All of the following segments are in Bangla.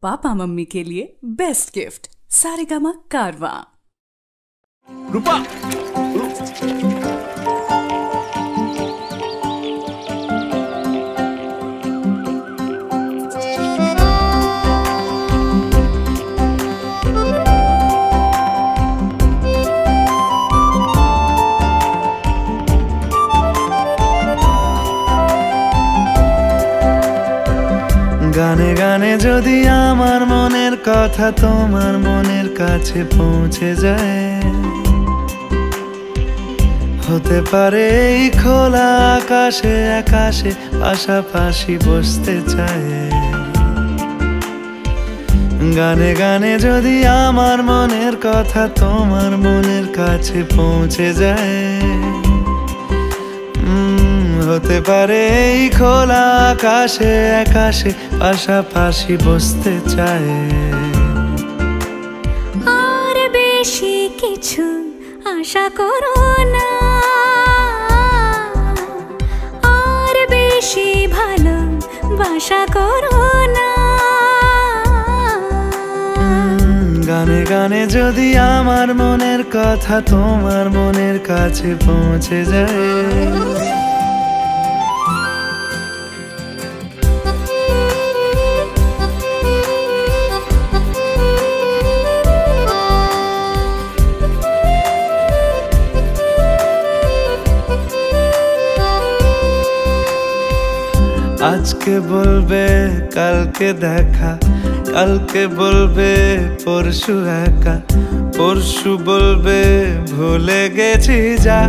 पापा मम्मी के लिए बेस्ट गिफ्ट सारेगामा कारवां। रूपा गाने गाने जदि आमार मनेर कथा तोमार मनेर काछे पौঁছে যায় হতে পারে এই খোলা আকাশে আকাশে পাশাপাশি বসতে চায় গানে গানে যদি আমার মনের কথা তোমার মনের কাছে পৌঁছে যায় হতে পারে এই খোলা আকাশে আকাশে পাশাপাশি বসতে চায় আর বেশি কিছু আশা করো না আর বেশি ভালোবাসা করো না গানে গানে যদি আমার মনের কথা তোমার মনের কাছে পৌঁছে যায় আজকে বলবে কালকে দেখা কালকে বলবে পরশু একা পরশু বলবে ভুলে গেছি যা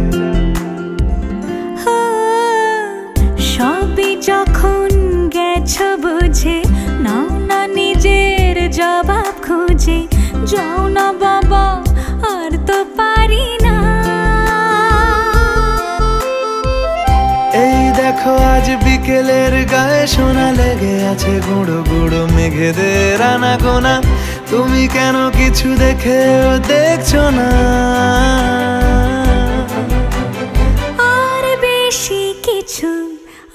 সবই যখন গেছো বুঝে নাও না নিজের জবাব খুঁজে যাও না বাবা আর তো পারি না এই দেখো আজ বিকেলের গায়ে সোনা লেগে আছে গুঁড়ো গুঁড়ো মেঘেদের আনাগোনা তুমি কেন কিছু দেখেও দেখছো না আর বেশি কিছু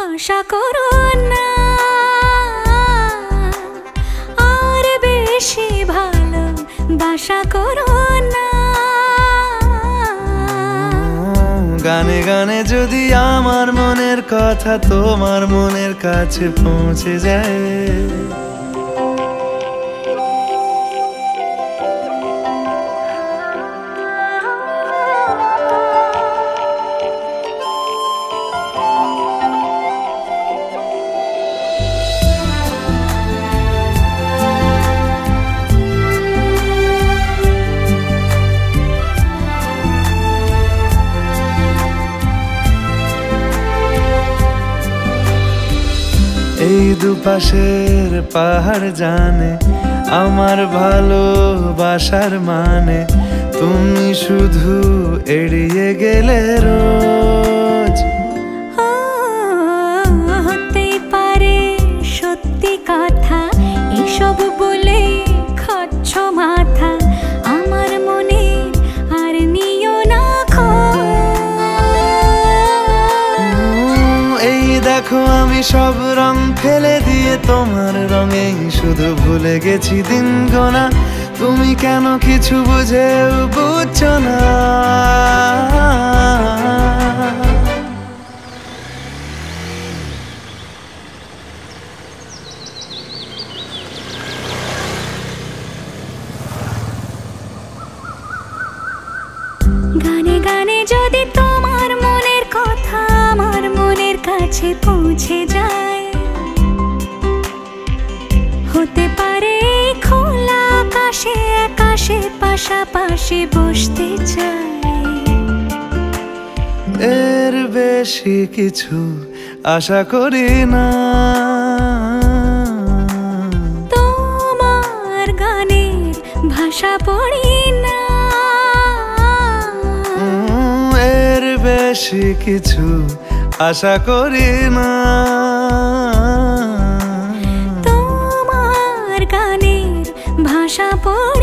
আশা করো না আর বেশি ভালোবাসা করো না গানে গানে যদি আমার মনের কথা তোমার মনের কাছে পৌঁছে যায় এই দুপাশের পাহাড় জানে আমার ভালোবাসার মানে তুমি শুধু এড়িয়ে গেলে রোজ হতে পারে সত্যি কথা এসব বলে খাচ্ছ মাথা আমার মনে আর নিও না এই দেখো আমি সব রং ফেলে দিয়ে তোমার রঙেই শুধু ভুলে গেছি দিন গোনা তুমি কেন কিছু বুঝেও বুঝছো না গানে গানে যদি তোমার মনের কথা আমার মনের কাছে পৌঁছে যায় হতে পারে খোলা আকাশে আকাশে পাশাপাশি বসতে চায় এর বেশি কিছু আশা করি না তোমার গানের ভাষা পড়ি না এর বেশি কিছু আশা করি না তোমার গানের ভাষা পড়ি